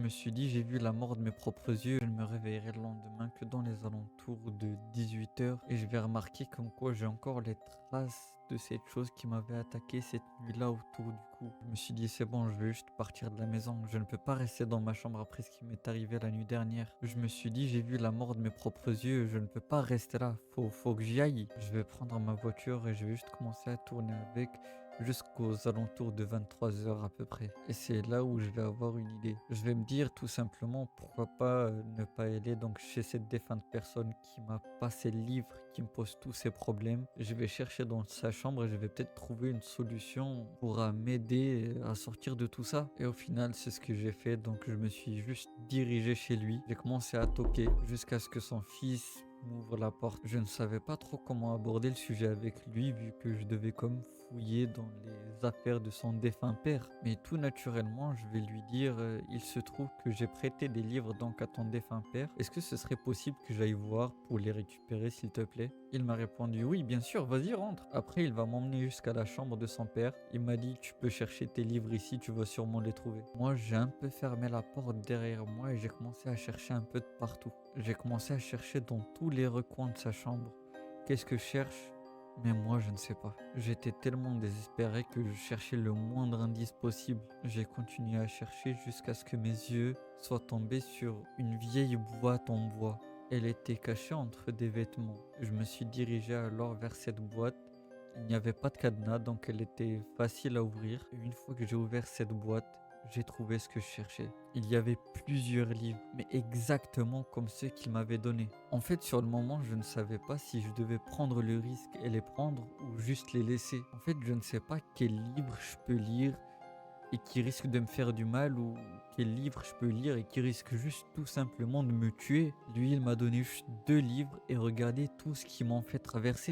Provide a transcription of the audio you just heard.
me suis dit, j'ai vu la mort de mes propres yeux. Je ne me réveillerai le lendemain que dans les alentours de 18 h et je vais remarquer comme quoi j'ai encore les traces de cette chose qui m'avait attaqué cette nuit-là autour du cou. Je me suis dit, c'est bon, je vais juste partir de la maison. Je ne peux pas rester dans ma chambre après ce qui m'est arrivé la nuit dernière. Je me suis dit, j'ai vu la mort de mes propres yeux. Je ne peux pas rester là. Faut que j'y aille. Je vais prendre ma voiture et je vais juste commencer à tourner avec jusqu'aux alentours de 23 h à peu près. Et c'est là où je vais avoir une idée. Je vais me dire tout simplement pourquoi pas ne pas aller donc chez cette défunte personne qui m'a passé le livre, qui me pose tous ces problèmes. Je vais chercher dans sa chambre et je vais peut-être trouver une solution pour m'aider à sortir de tout ça. Et au final, c'est ce que j'ai fait. Donc je me suis juste dirigé chez lui. J'ai commencé à toquer jusqu'à ce que son fils m'ouvre la porte. Je ne savais pas trop comment aborder le sujet avec lui vu que je devais comme fouiller dans les affaires de son défunt père. Mais tout naturellement, je vais lui dire il se trouve que j'ai prêté des livres donc à ton défunt père. Est-ce que ce serait possible que j'aille voir pour les récupérer s'il te plaît? Il m'a répondu oui, bien sûr, vas-y, rentre. Après, il va m'emmener jusqu'à la chambre de son père. Il m'a dit tu peux chercher tes livres ici, tu vas sûrement les trouver. Moi, j'ai un peu fermé la porte derrière moi et j'ai commencé à chercher un peu de partout. J'ai commencé à chercher dans tous les recoins de sa chambre. Qu'est-ce que je cherche? Mais moi, je ne sais pas. J'étais tellement désespéré que je cherchais le moindre indice possible. J'ai continué à chercher jusqu'à ce que mes yeux soient tombés sur une vieille boîte en bois. Elle était cachée entre des vêtements. Je me suis dirigé alors vers cette boîte. Il n'y avait pas de cadenas, donc elle était facile à ouvrir. Et une fois que j'ai ouvert cette boîte, j'ai trouvé ce que je cherchais. Il y avait plusieurs livres, mais exactement comme ceux qu'il m'avait donnés. En fait, sur le moment, je ne savais pas si je devais prendre le risque et les prendre ou juste les laisser. En fait, je ne sais pas quel livre je peux lire et qui risque de me faire du mal ou quel livre je peux lire et qui risque juste tout simplement de me tuer. Lui, il m'a donné juste 2 livres et regardez tout ce qui m'en fait traverser.